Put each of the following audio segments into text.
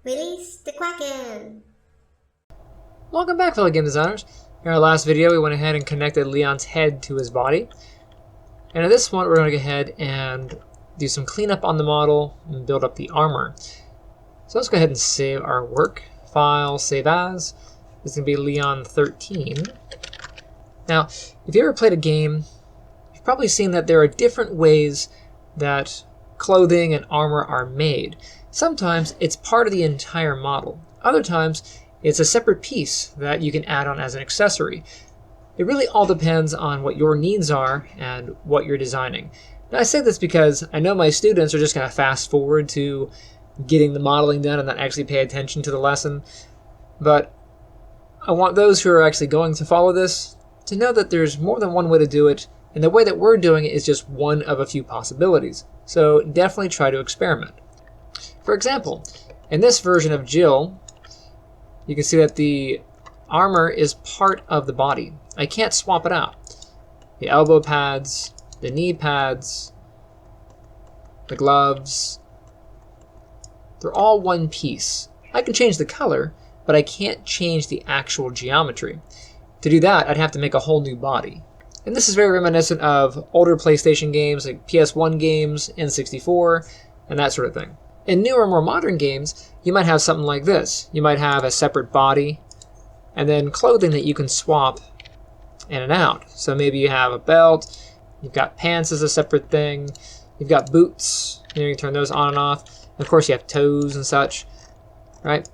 Release the Kraken! Welcome back, fellow game designers. In our last video, we went ahead and connected Leon's head to his body. And in this one, we're going to go ahead and do some cleanup on the model and build up the armor. So let's go ahead and save our work. File, save as. This is going to be Leon 13. Now, if you ever played a game, you've probably seen that there are different ways that clothing and armor are made. Sometimes it's part of the entire model. Other times it's a separate piece that you can add on as an accessory. It really all depends on what your needs are and what you're designing. Now I say this because I know my students are just going to fast forward to getting the modeling done and not actually pay attention to the lesson. But I want those who are actually going to follow this to know that there's more than one way to do it, and the way that we're doing it is just one of a few possibilities. So definitely try to experiment. For example, in this version of Jill, you can see that the armor is part of the body. I can't swap it out. The elbow pads, the knee pads, the gloves, they're all one piece. I can change the color, but I can't change the actual geometry. To do that, I'd have to make a whole new body. And this is very reminiscent of older PlayStation games like PS1 games, N64, and that sort of thing. In newer, more modern games, you might have something like this. You might have a separate body, and then clothing that you can swap in and out. So maybe you have a belt, you've got pants as a separate thing, you've got boots, you can turn those on and off. And of course you have toes and such, right?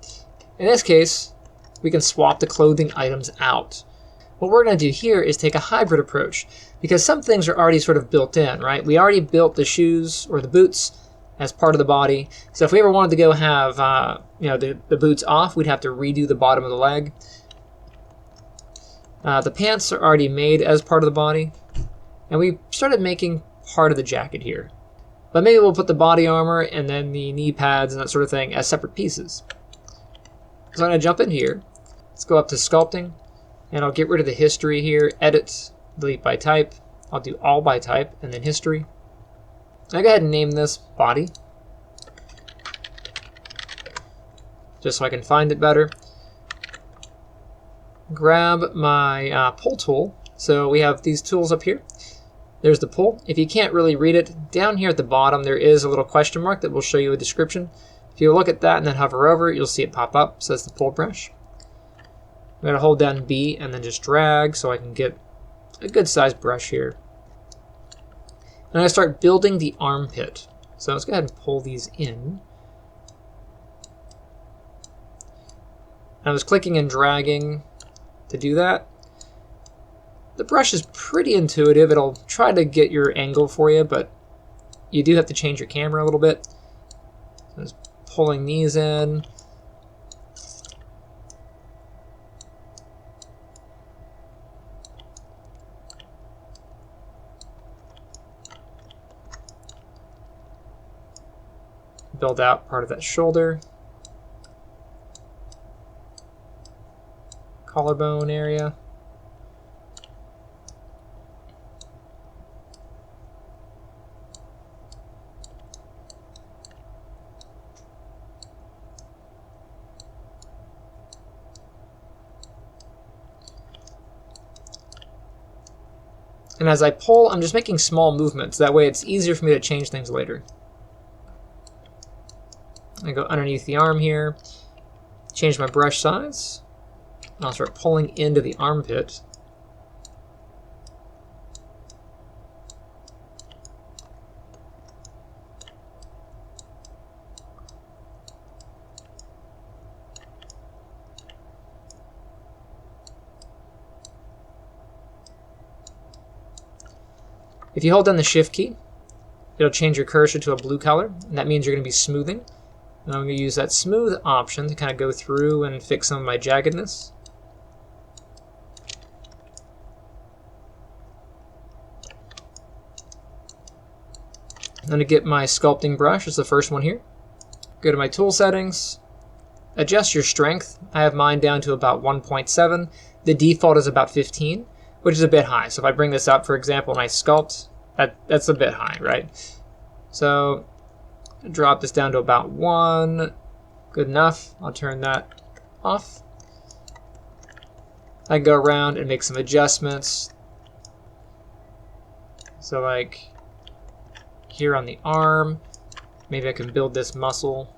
In this case, we can swap the clothing items out. What we're going to do here is take a hybrid approach, because some things are already sort of built in, right? We already built the shoes or the boots as part of the body. So if we ever wanted to go have the boots off, we'd have to redo the bottom of the leg. The pants are already made as part of the body, and we started making part of the jacket here. But maybe we'll put the body armor and then the knee pads and that sort of thing as separate pieces. So I'm going to jump in here. Let's go up to sculpting, and I'll get rid of the history here. Edit, delete by type. I'll do all by type and then history. I'll go ahead and name this body, just so I can find it better. Grab my pull tool. So we have these tools up here. There's the pull. If you can't really read it, down here at the bottom there is a little question mark that will show you a description. If you look at that and then hover over it, you'll see it pop up. So that's the pull brush. I'm going to hold down B and then just drag so I can get a good sized brush here. And I start building the armpit. So let's go ahead and pull these in. I was clicking and dragging to do that. The brush is pretty intuitive. It'll try to get your angle for you, but you do have to change your camera a little bit. So just pulling these in. Build out part of that shoulder, collarbone area. And as I pull, I'm just making small movements. That way it's easier for me to change things later. I go underneath the arm here, change my brush size, and I'll start pulling into the armpit. If you hold down the Shift key, it'll change your cursor to a blue color, and that means you're going to be smoothing. And I'm going to use that smooth option to kind of go through and fix some of my jaggedness. I'm going to get my sculpting brush, it's the first one here. Go to my tool settings, adjust your strength. I have mine down to about 1.7. The default is about 15, which is a bit high. So if I bring this up, for example, and I sculpt, that's a bit high, right? So drop this down to about 1. Go Good enough. I'll turn that off. I can go around and make some adjustments. So like here on the arm, maybe I can build this muscle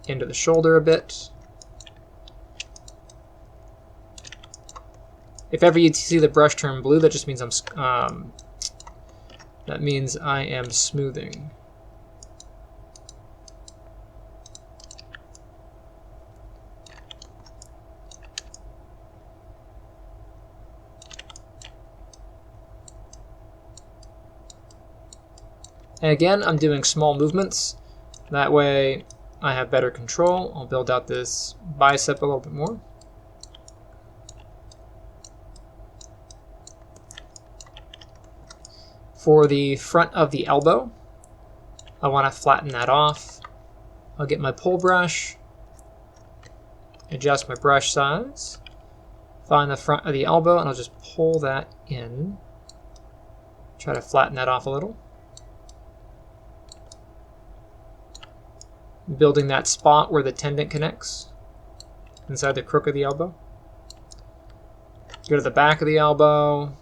into the shoulder a bit. If ever you see the brush turn blue, that just means that means I am smoothing. And again, I'm doing small movements. That way I have better control. I'll build out this bicep a little bit more. For the front of the elbow, I want to flatten that off. I'll get my pull brush, adjust my brush size, find the front of the elbow, and I'll just pull that in. Try to flatten that off a little. Building that spot where the tendon connects inside the crook of the elbow. Go to the back of the elbow,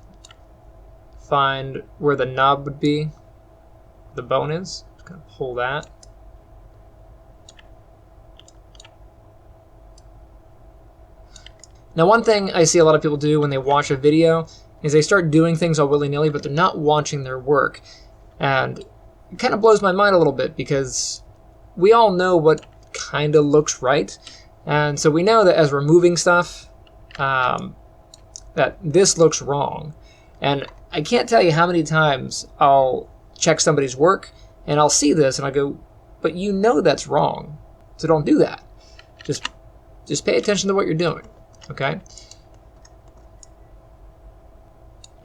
find where the nub would be, the bone is. Just gonna pull that. Now, one thing I see a lot of people do when they watch a video is they start doing things all willy-nilly, but they're not watching their work. And it kind of blows my mind a little bit because we all know what kind of looks right. And so we know that as we're moving stuff, that this looks wrong. And I can't tell you how many times I'll check somebody's work and I'll see this and I go, but you know that's wrong. So don't do that. Just pay attention to what you're doing, okay?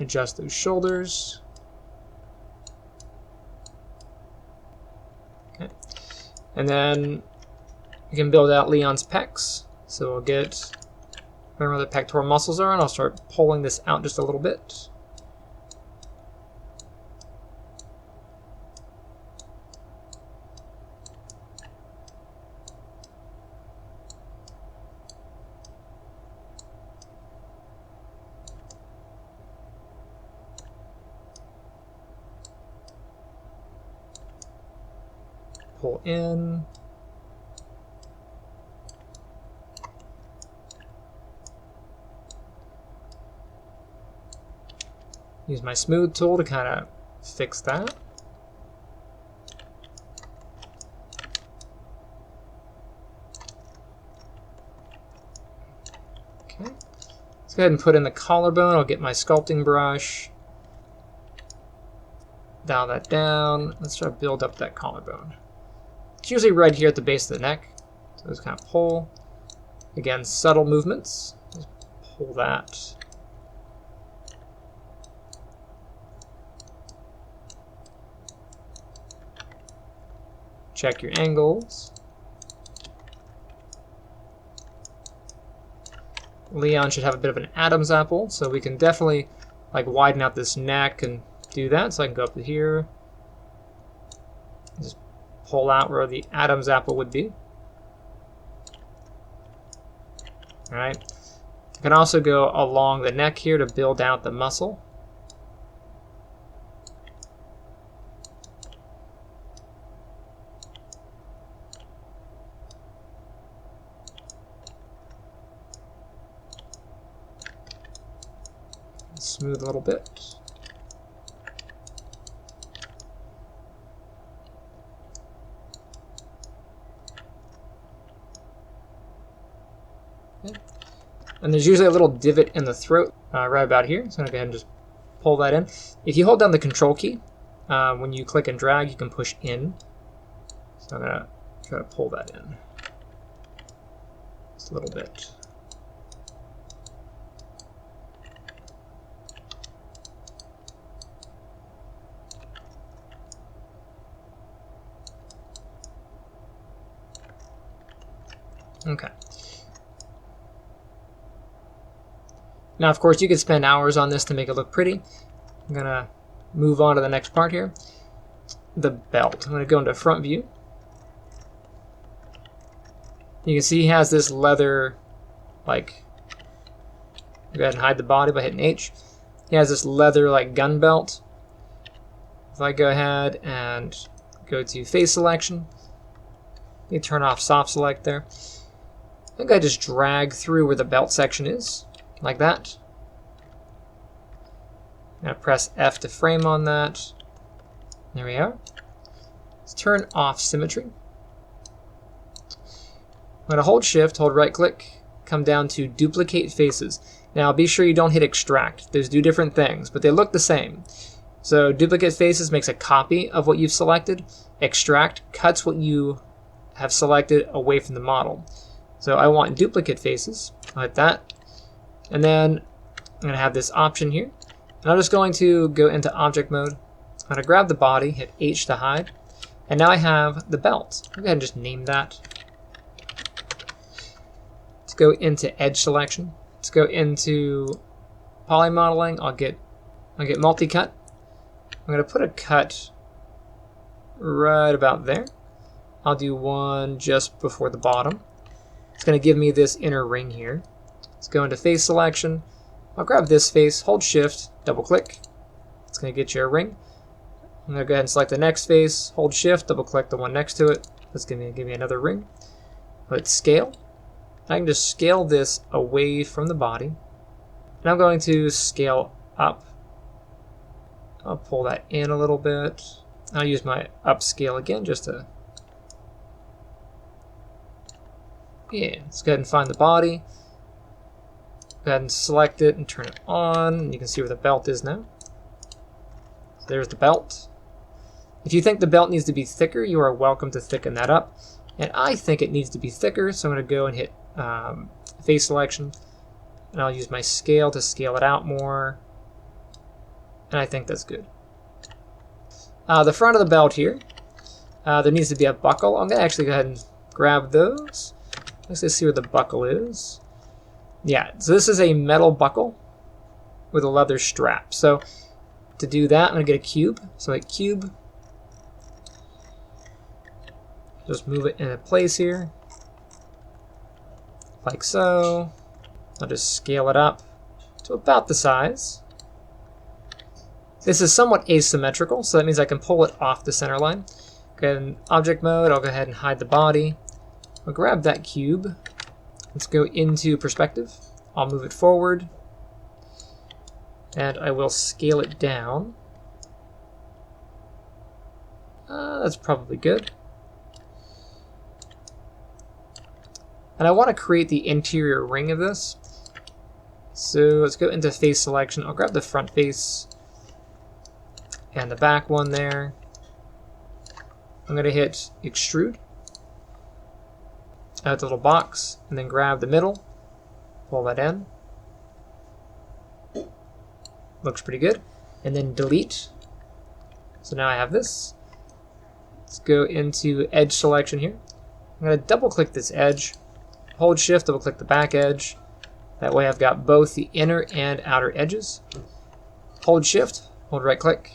Adjust those shoulders. Okay. And then you can build out Leon's pecs. So we'll get where the pectoral muscles are, and I'll start pulling this out just a little bit. Pull in. Use my smooth tool to kind of fix that. Okay. Let's go ahead and put in the collarbone. I'll get my sculpting brush. Dial that down. Let's try to build up that collarbone. It's usually right here at the base of the neck. So just kind of pull. Again, subtle movements. Just pull that. Check your angles. Leon should have a bit of an Adam's apple, so we can definitely like widen out this neck and do that. So I can go up to here. Just pull out where the Adam's apple would be. All right. I can also go along the neck here to build out the muscle. Smooth a little bit. Okay. And there's usually a little divot in the throat right about here, so I'm going to go ahead and just pull that in. If you hold down the control key, when you click and drag, you can push in. So I'm going to try to pull that in just a little bit. Okay. Now, of course, you could spend hours on this to make it look pretty. I'm going to move on to the next part here. The belt. I'm going to go into front view. You can see he has this leather, like, go ahead and hide the body by hitting H. He has this leather like gun belt. If I go ahead and go to face selection, you turn off soft select there. I think I just drag through where the belt section is, like that. I'm going to press F to frame on that. There we are. Let's turn off symmetry. I'm going to hold shift, hold right click, come down to duplicate faces. Now be sure you don't hit extract. Those do different things, but they look the same. So duplicate faces makes a copy of what you've selected. Extract cuts what you have selected away from the model. So I want duplicate faces, like that. And then I'm going to have this option here. And I'm just going to go into object mode. I'm going to grab the body, hit H to hide. And now I have the belt. I'll go ahead and just name that. Let's go into edge selection. Let's go into poly modeling. I'll get multi-cut. I'm going to put a cut right about there. I'll do one just before the bottom. It's going to give me this inner ring here. Let's go into face selection. I'll grab this face, hold shift, double click. It's going to get you a ring. I'm going to go ahead and select the next face, hold shift, double click the one next to it. That's going to give me another ring. Let's scale. I can just scale this away from the body. And I'm going to scale up. I'll pull that in a little bit. I'll use my upscale again just to... Yeah, let's go ahead and find the body. Go ahead and select it and turn it on. And you can see where the belt is now. So there's the belt. If you think the belt needs to be thicker, you are welcome to thicken that up. And I think it needs to be thicker, so I'm going to go and hit face selection. And I'll use my scale to scale it out more. And I think that's good. The front of the belt here, there needs to be a buckle. I'm going to actually go ahead and grab those. Let's just see where the buckle is. Yeah, so this is a metal buckle with a leather strap. So to do that, I'm going to get a cube. So I hit cube. Just move it into place here. Like so. I'll just scale it up to about the size. This is somewhat asymmetrical, so that means I can pull it off the center line. Go ahead in object mode, I'll go ahead and hide the body. I'll grab that cube. Let's go into perspective. I'll move it forward. And I will scale it down. That's probably good. And I want to create the interior ring of this. So let's go into face selection. I'll grab the front face and the back one there. I'm going to hit extrude. Add the little box, and then grab the middle, pull that in. Looks pretty good. And then delete. So now I have this. Let's go into edge selection here. I'm going to double click this edge, hold shift, double click the back edge. That way I've got both the inner and outer edges. Hold shift, hold right click.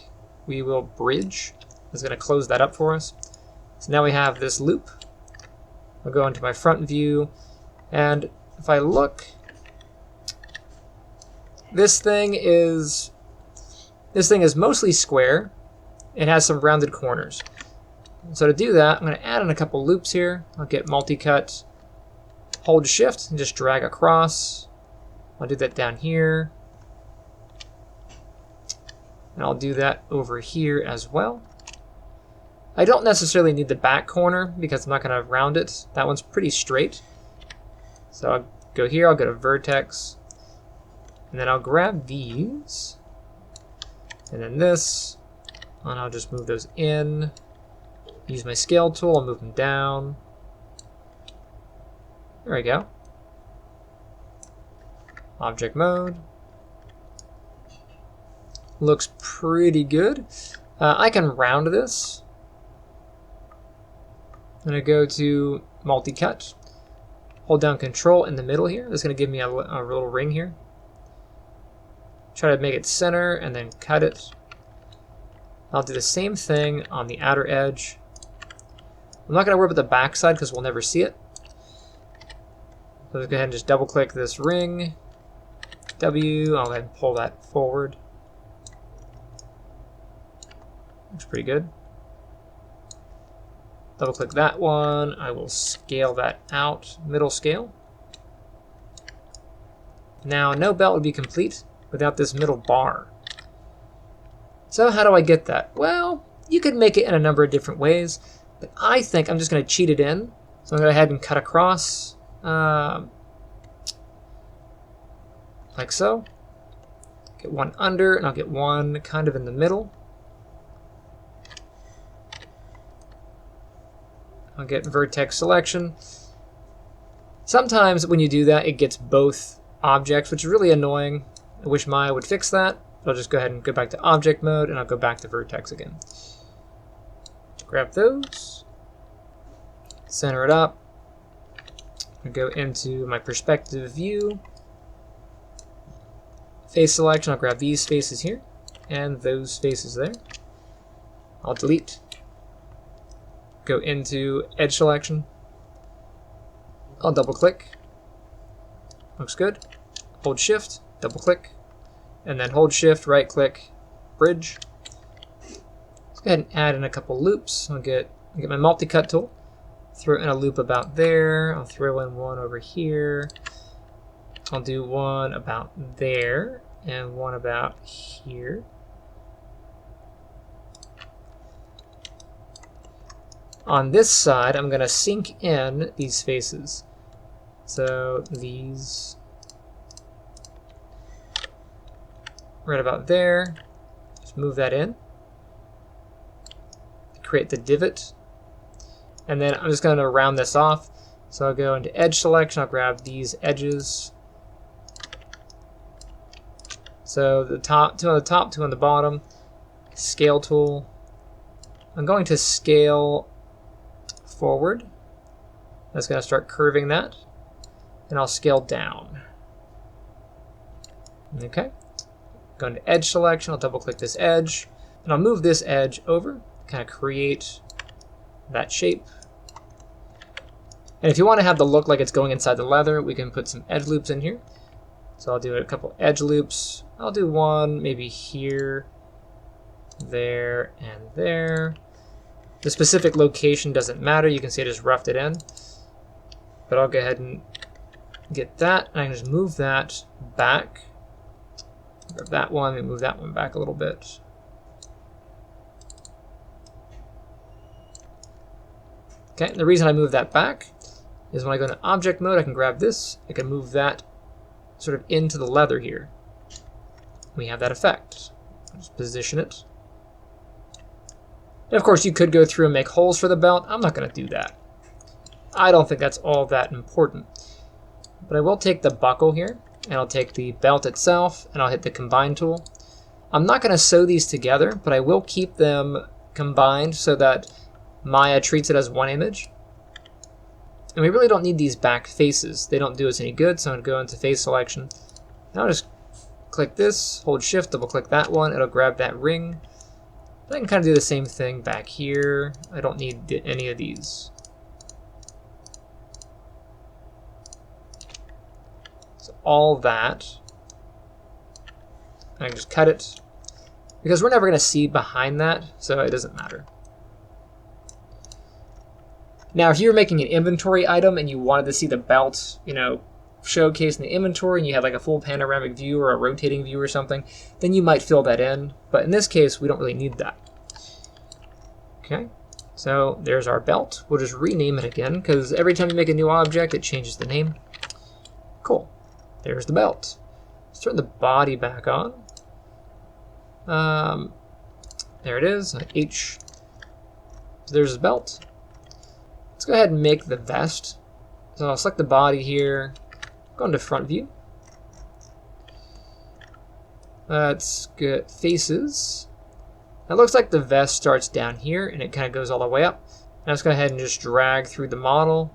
We will bridge. It's going to close that up for us. So now we have this loop. I'll go into my front view, and if I look, this thing is mostly square. It has some rounded corners. So to do that, I'm going to add in a couple loops here. I'll get multi-cut, hold shift, and just drag across. I'll do that down here. And I'll do that over here as well. I don't necessarily need the back corner because I'm not going to round it. That one's pretty straight. So I'll go here, I'll go to vertex, and then I'll grab these, and then this, and I'll just move those in. Use my scale tool, I'll move them down. There we go. Object mode. Looks pretty good. I can round this. I'm going to go to multi-cut. Hold down control in the middle here. That's going to give me a little ring here. Try to make it center and then cut it. I'll do the same thing on the outer edge. I'm not going to worry about the back side because we'll never see it. let's go ahead and just double click this ring. W, I'll go ahead and pull that forward. Looks pretty good. Double click that one. I will scale that out, middle scale. Now, no belt would be complete without this middle bar. So how do I get that? Well, you could make it in a number of different ways, but I think I'm just going to cheat it in. So I'm going to go ahead and cut across, like so. Get one under, and I'll get one kind of in the middle. I'll get vertex selection. Sometimes when you do that, it gets both objects, which is really annoying. I wish Maya would fix that. I'll just go ahead and go back to object mode, and I'll go back to vertex again. Grab those, center it up, and go into my perspective view. Face selection, I'll grab these faces here, and those faces there. I'll delete. Go into edge selection. I'll double click. Looks good. Hold shift, double click, and then hold shift, right click, bridge. Let's go ahead and add in a couple loops. I'll get my multi-cut tool, throw in a loop about there. I'll throw in one over here. I'll do one about there and one about here. On this side, I'm going to sink in these faces. So these right about there. Just move that in. Create the divot. And then I'm just going to round this off. So I'll go into edge selection. I'll grab these edges. So the top, two on the top, two on the bottom. Scale tool. I'm going to scale forward. That's going to start curving that. And I'll scale down. Okay. Go into edge selection. I'll double click this edge. And I'll move this edge over. Kind of create that shape. And if you want to have the look like it's going inside the leather, we can put some edge loops in here. So I'll do a couple edge loops. I'll do one maybe here, there, and there. The specific location doesn't matter. You can see I just roughed it in. But I'll go ahead and get that. And I can just move that back. Grab that one and move that one back a little bit. Okay, and the reason I move that back is when I go into object mode, I can grab this. I can move that sort of into the leather here. We have that effect. Just position it. And of course, you could go through and make holes for the belt. I'm not going to do that. I don't think that's all that important. But I will take the buckle here, and I'll take the belt itself, and I'll hit the combine tool. I'm not going to sew these together, but I will keep them combined so that Maya treats it as one image. And we really don't need these back faces. They don't do us any good, so I'm going to go into face selection. Now I'll just click this, hold shift, double click that one. It'll grab that ring. I can kind of do the same thing back here. I don't need any of these. So all that. I can just cut it. Because we're never going to see behind that, so it doesn't matter. Now, if you were making an inventory item and you wanted to see the belt, showcased in the inventory, and you had like a full panoramic view or a rotating view or something, then you might fill that in. But in this case, we don't really need that. Okay, so there's our belt. We'll just rename it again, because every time you make a new object, it changes the name. Cool. There's the belt. Let's turn the body back on. There it is, H. So there's the belt. Let's go ahead and make the vest. So I'll select the body here, go into front view. Let's get faces. It looks like the vest starts down here and it kind of goes all the way up. Now let's go ahead and just drag through the model.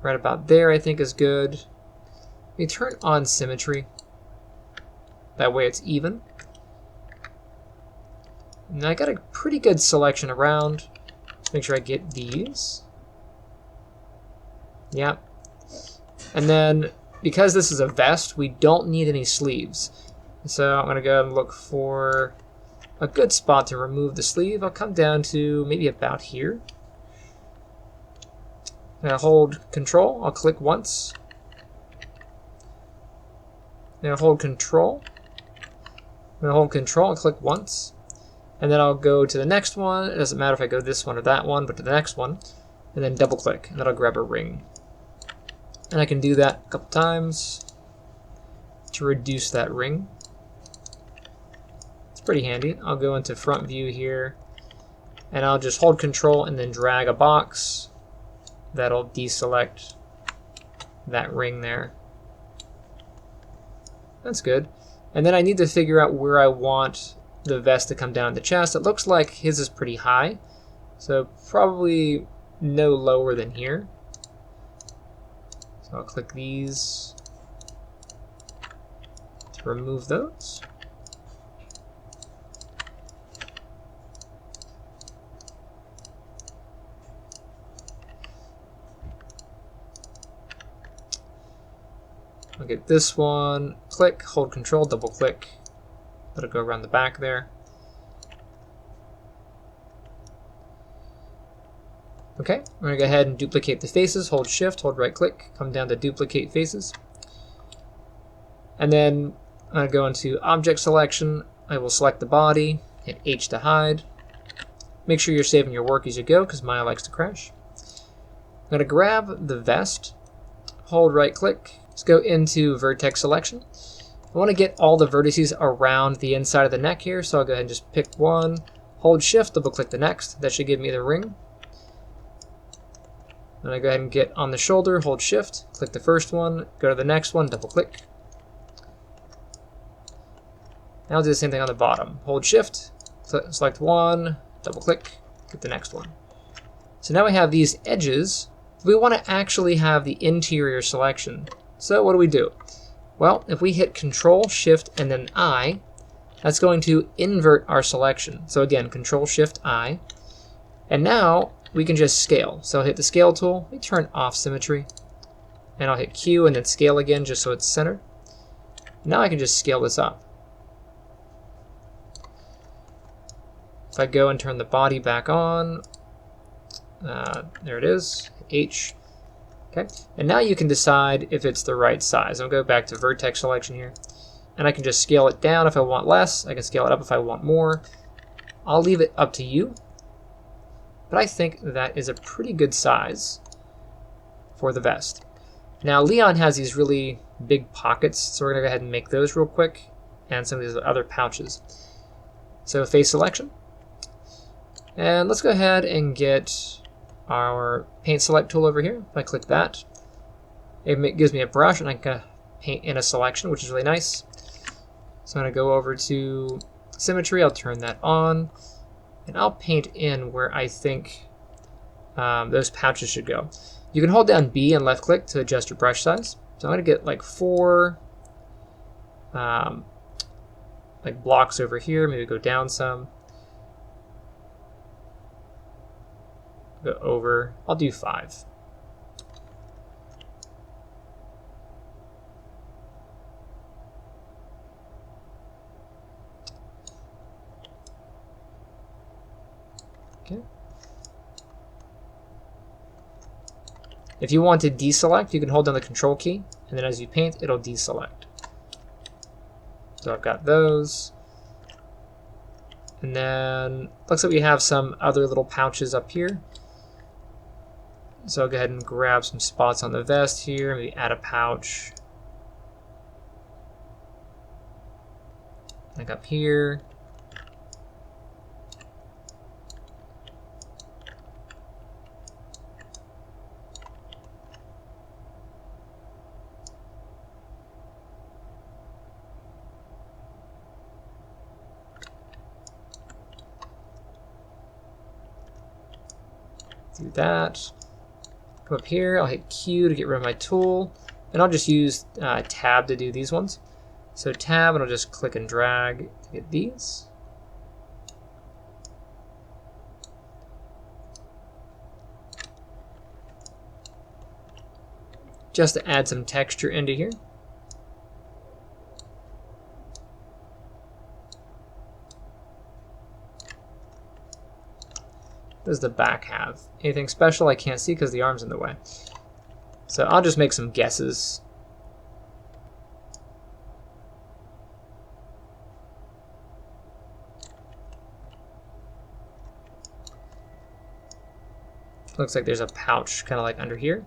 Right about there I think is good. Let me turn on symmetry. That way it's even. And I got a pretty good selection around. Make sure I get these. Yep. And then, because this is a vest, we don't need any sleeves. So I'm going to go and look for a good spot to remove the sleeve. I'll come down to maybe about here. I'm going to hold Control. I'll click once. I'm going to hold Control. I'm going to hold Control and click once. And then I'll go to the next one. It doesn't matter if I go this one or that one, but to the next one. And then double click, and then I'll grab a ring. And I can do that a couple times to reduce that ring. It's pretty handy. I'll go into front view here, and I'll just hold Control and then drag a box. That'll deselect that ring there. That's good. And then I need to figure out where I want the vest to come down the chest. It looks like his is pretty high, so probably no lower than here. So I'll click these to remove those. I'll get this one, click, hold Control, double click. Let it go around the back there. Okay, I'm going to go ahead and duplicate the faces, hold Shift, hold right click, come down to duplicate faces. And then I'm going to go into object selection. I will select the body, hit H to hide. Make sure you're saving your work as you go because Maya likes to crash. I'm going to grab the vest, hold right click. Let's go into vertex selection. I want to get all the vertices around the inside of the neck here, so I'll go ahead and just pick one, hold Shift, double click the next. That should give me the ring. Then I go ahead and get on the shoulder, hold Shift, click the first one, go to the next one, double click. Now I'll do the same thing on the bottom. Hold Shift, select one, double click, get the next one. So now we have these edges. We want to actually have the interior selection. So what do? Well, if we hit Control, Shift, and then I, that's going to invert our selection. So again, Control, Shift, I. And now we can just scale. So I'll hit the Scale tool, we turn off symmetry, and I'll hit Q and then scale again just so it's centered. Now I can just scale this up. If I go and turn the body back on, there it is, H. Okay, and now you can decide if it's the right size. I'll go back to vertex selection here, and I can just scale it down if I want less. I can scale it up if I want more. I'll leave it up to you, but I think that is a pretty good size for the vest. Now Leon has these really big pockets, so we're gonna go ahead and make those real quick, and some of these other pouches. So face selection, and let's go ahead and get our paint select tool over here. If I click that, it gives me a brush and I can paint in a selection, which is really nice. So I'm going to go over to symmetry, I'll turn that on, and I'll paint in where I think those pouches should go. You can hold down B and left click to adjust your brush size. So I'm going to get like 4 like blocks over here, maybe go down some. Go over, I'll do 5. Okay. If you want to deselect, you can hold down the Control key, and then as you paint, it'll deselect. So I've got those. And then looks like we have some other little pouches up here. So I'll go ahead and grab some spots on the vest here, maybe add a pouch. Like up here. Do that. Come up here, I'll hit Q to get rid of my tool, and I'll just use tab to do these ones. So tab, and I'll just click and drag to get these. just to add some texture into here. What does the back have? Anything special? I can't see because the arm's in the way. So I'll just make some guesses. Looks like there's a pouch kind of like under here.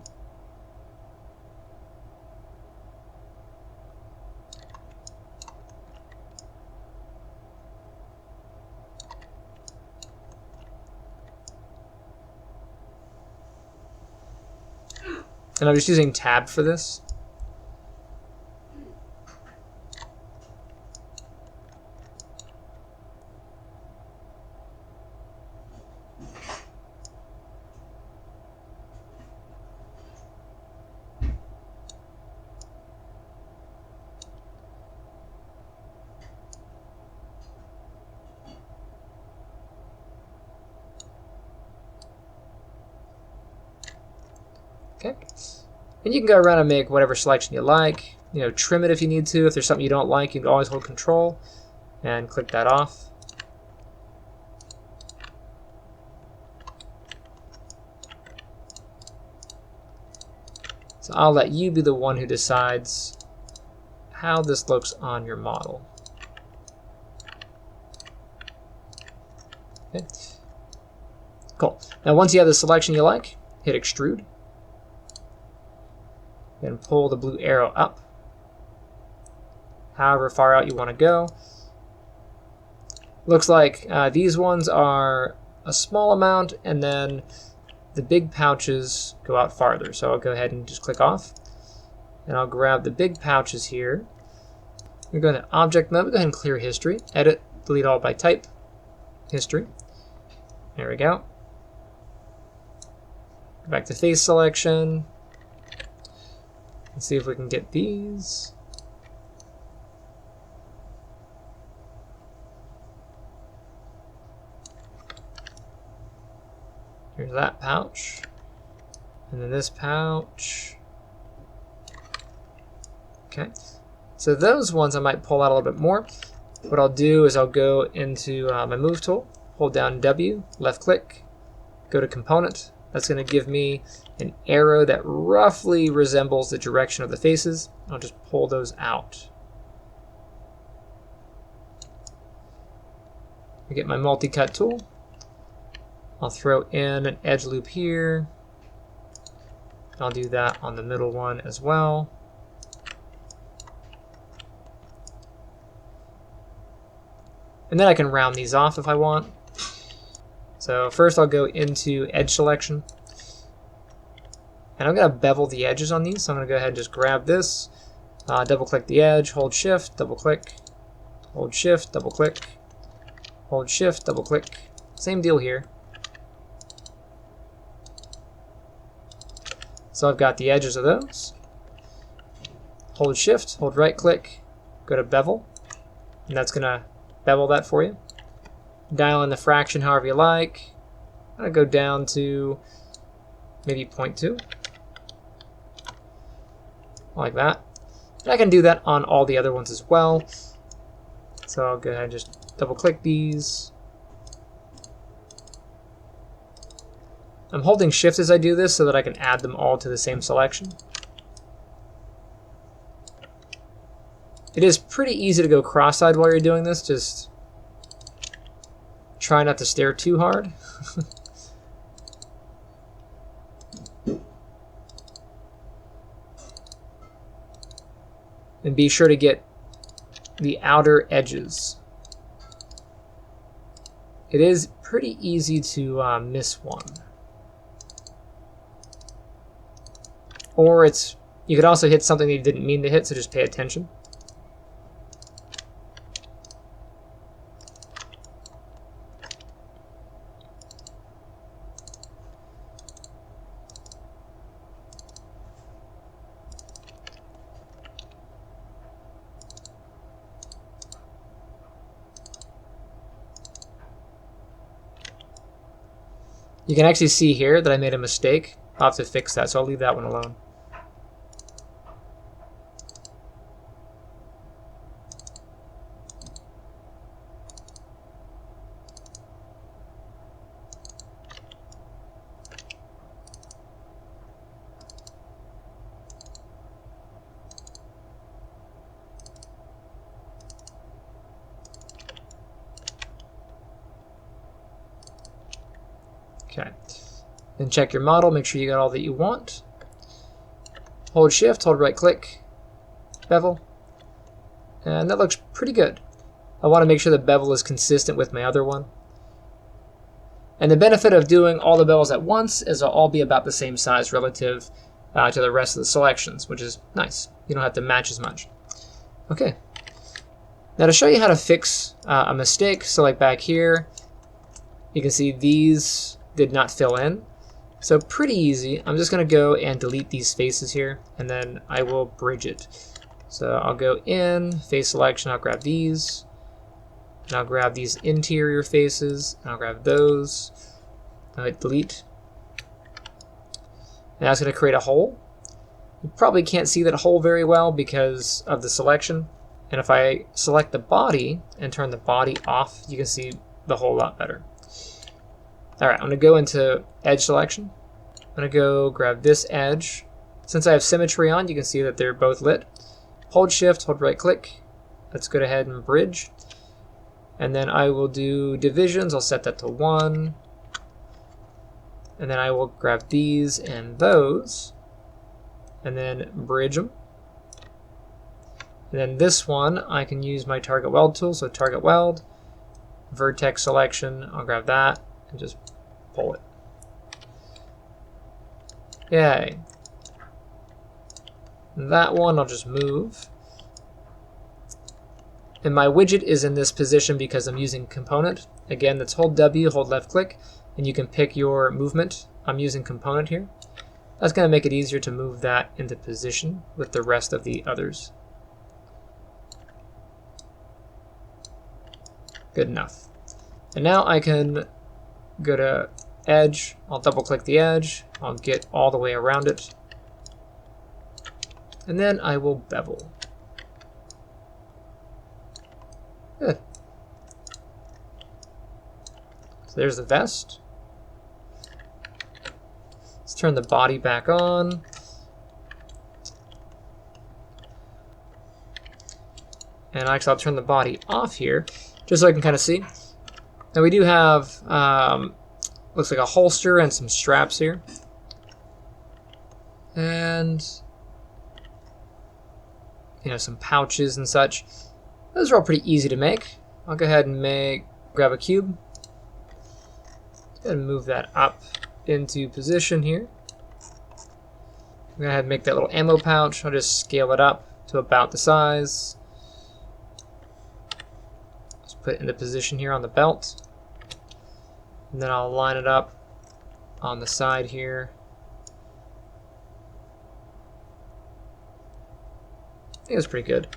And I'm just using tab for this. Okay. And you can go around and make whatever selection you like. You know, trim it if you need to. If there's something you don't like, you can always hold Control and click that off. So I'll let you be the one who decides how this looks on your model. Okay. Cool. Now once you have the selection you like, hit Extrude. Then pull the blue arrow up, however far out you want to go. Looks like these ones are a small amount, and then the big pouches go out farther. So I'll go ahead and just click off, and I'll grab the big pouches here. We're going to Object Mode, go ahead and clear history, Edit, Delete All by Type, History. There we go. Go back to Face Selection. Let's see if we can get these. Here's that pouch. And then this pouch. Okay. So those ones I might pull out a little bit more. What I'll do is I'll go into my Move tool, hold down W, left click, go to Component. That's going to give me an arrow that roughly resembles the direction of the faces. I'll just pull those out. I get my multi-cut tool. I'll throw in an edge loop here. I'll do that on the middle one as well. And then I can round these off if I want. So first I'll go into edge selection. And I'm going to bevel the edges on these. So I'm going to go ahead and just grab this, double click the edge, hold shift, double click, hold shift, double click, hold shift, double click. Same deal here. So I've got the edges of those. Hold shift, hold right click, go to bevel, and that's going to bevel that for you. Dial in the fraction however you like. I'm going to go down to maybe 0.2. Like that. And I can do that on all the other ones as well. So I'll go ahead and just double click these. I'm holding shift as I do this so that I can add them all to the same selection. It is pretty easy to go cross-eyed while you're doing this. Just try not to stare too hard. And be sure to get the outer edges. It is pretty easy to miss one. Or you could also hit something that you didn't mean to hit, so just pay attention. You can actually see here that I made a mistake. I'll have to fix that, so I'll leave that one alone. Okay. Then check your model, make sure you got all that you want. Hold shift, hold right click, bevel. And that looks pretty good. I want to make sure the bevel is consistent with my other one. And the benefit of doing all the bevels at once is they'll all be about the same size relative to the rest of the selections, which is nice. You don't have to match as much. Okay. Now to show you how to fix a mistake, so like back here, you can see these did not fill in. So pretty easy. I'm just going to go and delete these faces here, and then I will bridge it. So I'll go in, face selection, I'll grab these, and I'll grab these interior faces, and I'll grab those, I'll hit delete. And that's going to create a hole. You probably can't see that hole very well because of the selection. And if I select the body and turn the body off, you can see the hole a lot better. Alright, I'm going to go into edge selection. I'm going to go grab this edge. Since I have symmetry on, you can see that they're both lit. Hold shift, hold right click. Let's go ahead and bridge. And then I will do divisions. I'll set that to 1. And then I will grab these and those. And then bridge them. And then this one, I can use my target weld tool. So target weld, vertex selection. I'll grab that and just pull it. Yay. That one I'll just move. And my widget is in this position because I'm using component. Again, that's hold W, hold left click, and you can pick your movement. I'm using component here. That's going to make it easier to move that into position with the rest of the others. Good enough. And now I can go to edge. I'll double click the edge. I'll get all the way around it. And then I will bevel. Good. So there's the vest. Let's turn the body back on. And actually I'll turn the body off here, just so I can kind of see. Now we do have, looks like a holster and some straps here. And, you know, some pouches and such. Those are all pretty easy to make. I'll go ahead and grab a cube. Let's go ahead and move that up into position here. I'm going to go ahead and make that little ammo pouch. I'll just scale it up to about the size. Let's put it into position here on the belt. And then I'll line it up on the side here. I think it's pretty good.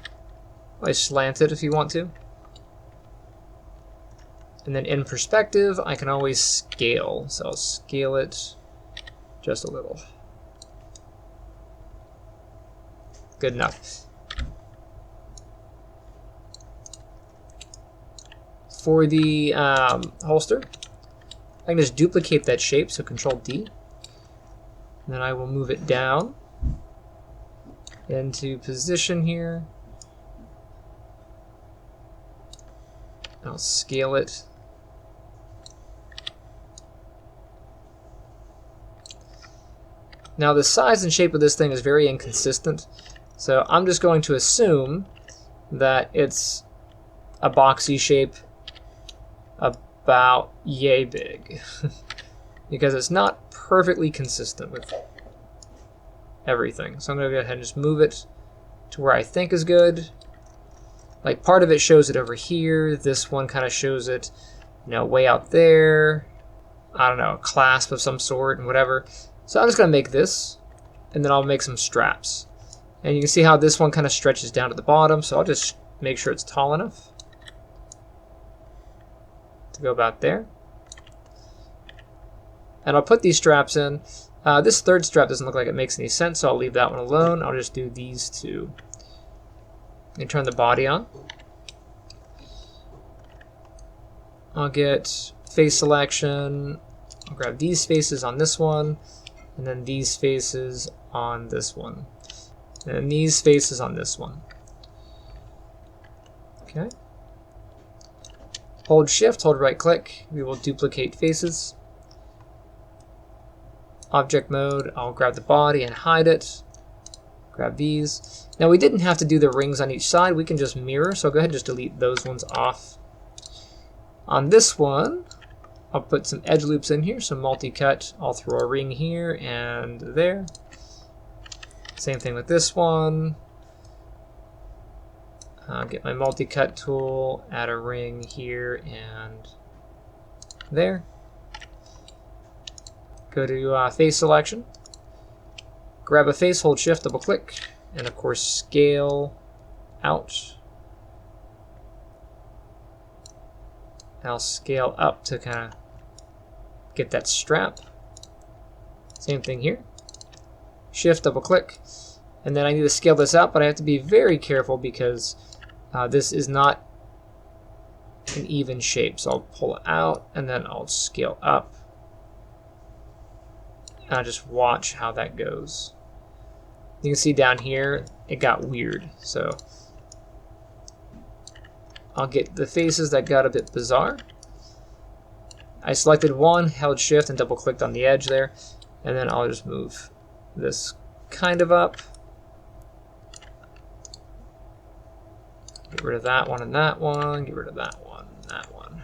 Probably slant it if you want to. And then in perspective, I can always scale. So I'll scale it just a little. Good enough. For the holster, I can just duplicate that shape, so Control D. And then I will move it down into position here. I'll scale it. Now the size and shape of this thing is very inconsistent, so I'm just going to assume that it's a boxy shape about yay big because it's not perfectly consistent with everything. So I'm going to go ahead and just move it to where I think is good. Like part of it shows it over here. This one kind of shows it, you know, way out there. I don't know, a clasp of some sort and whatever. So I'm just going to make this, and then I'll make some straps. And you can see how this one kind of stretches down to the bottom, so I'll just make sure it's tall enough to go about there. And I'll put these straps in. This third strap doesn't look like it makes any sense, so I'll leave that one alone. I'll just do these two. And turn the body on. I'll get face selection. I'll grab these faces on this one, and then these faces on this one, and these faces on this one. Okay. Hold shift, hold right click. We will duplicate faces. Object mode, I'll grab the body and hide it. Grab these. Now we didn't have to do the rings on each side, we can just mirror, so go ahead and just delete those ones off. On this one, I'll put some edge loops in here, some multi-cut. I'll throw a ring here and there. Same thing with this one. Get my multi-cut tool, add a ring here and there. Go to face selection. Grab a face, hold shift, double click, and of course scale out. I'll scale up to kind of get that strap. Same thing here. Shift, double click, and then I need to scale this out, but I have to be very careful because this is not an even shape. So I'll pull it out and then I'll scale up. And I'll just watch how that goes. You can see down here it got weird. So I'll get the faces that got a bit bizarre. I selected one, held shift and double clicked on the edge there, and then I'll just move this kind of up. Get rid of that one and that one, get rid of that one and that one.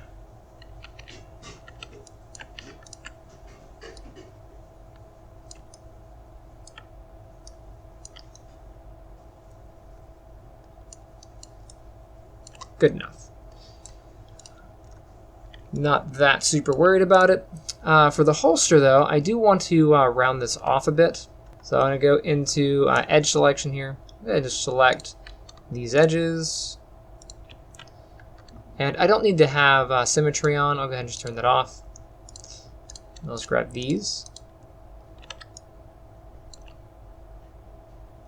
Good enough. Not that super worried about it. For the holster though, I do want to round this off a bit. So I'm going to go into edge selection here. I just select these edges. And I don't need to have symmetry on. I'll go ahead and just turn that off. I'll just grab these.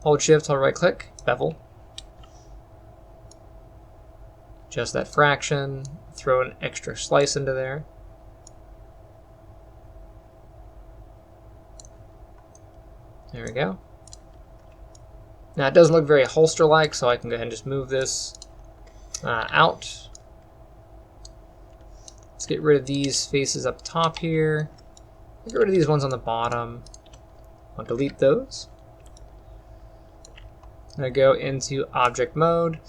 Hold shift, hold right click, bevel. Adjust that fraction, throw an extra slice into there. There we go. Now it doesn't look very holster-like, so I can go ahead and just move this out. Let's get rid of these faces up top here. Get rid of these ones on the bottom. I'll delete those. I go into object mode.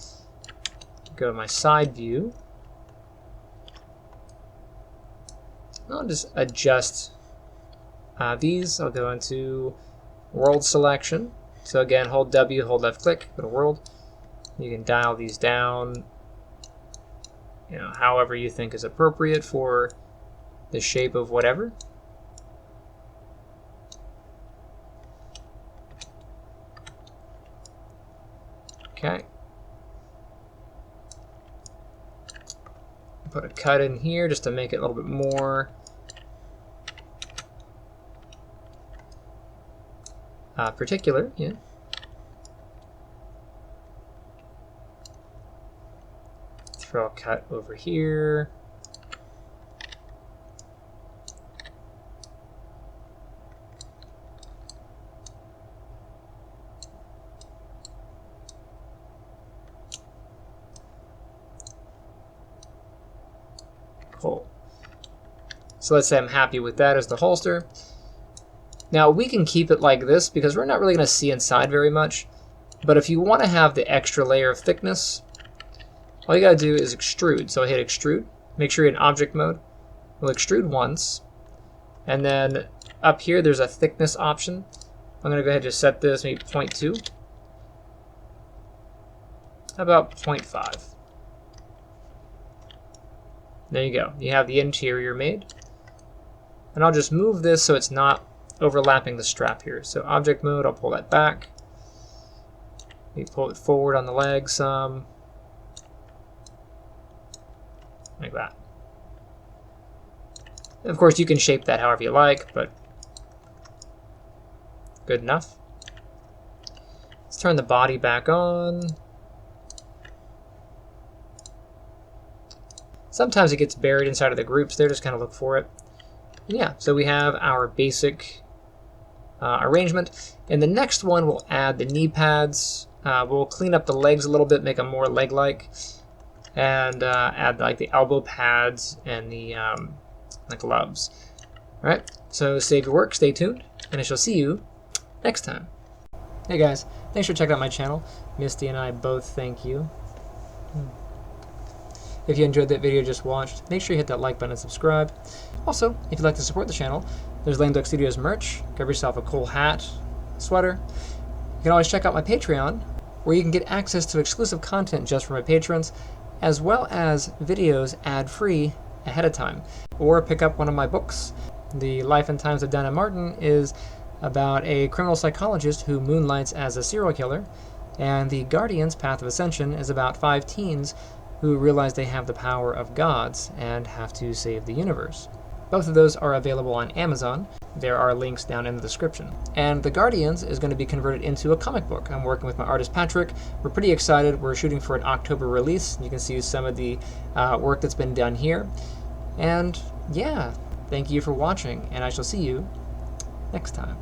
Go to my side view. I'll just adjust these. I'll go into world selection. So again, hold W, hold left click, go to world. You can dial these down, you know, however you think is appropriate for the shape of whatever. Okay. Put a cut in here just to make it a little bit more particular. Yeah. Throw a cut over here. Cool. So let's say I'm happy with that as the holster. Now we can keep it like this because we're not really going to see inside very much. But if you want to have the extra layer of thickness, all you got to do is extrude. So I hit extrude. Make sure you're in object mode. We'll extrude once. And then up here there's a thickness option. I'm going to go ahead and just set this maybe 0.2. How about 0.5? There you go. You have the interior made. And I'll just move this so it's not overlapping the strap here. So object mode, I'll pull that back. Maybe pull it forward on the leg some. Like that. And of course you can shape that however you like, but good enough. Let's turn the body back on. Sometimes it gets buried inside of the groups there, just kind of look for it. And yeah, so we have our basic arrangement. In the next one, we'll add the knee pads. We'll clean up the legs a little bit, make them more leg-like, and add like the elbow pads and the gloves. All right, so save your work, stay tuned, and I shall see you next time. Hey guys, thanks for checking out my channel. Misty and I both thank you. If you enjoyed that video you just watched, make sure you hit that like button and subscribe. Also, if you'd like to support the channel, there's Lame Duck Studios merch. Grab yourself a cool hat, sweater. You can always check out my Patreon, where you can get access to exclusive content just for my patrons, as well as videos ad-free ahead of time. Or pick up one of my books. The Life and Times of Dinah Marton is about a criminal psychologist who moonlights as a serial killer, and The Guardian's Path of Ascension is about 5 teens who realize they have the power of gods and have to save the universe. Both of those are available on Amazon. There are links down in the description. And The Guardians is going to be converted into a comic book. I'm working with my artist Patrick. We're pretty excited. We're shooting for an October release. You can see some of the work that's been done here. And yeah, thank you for watching, and I shall see you next time.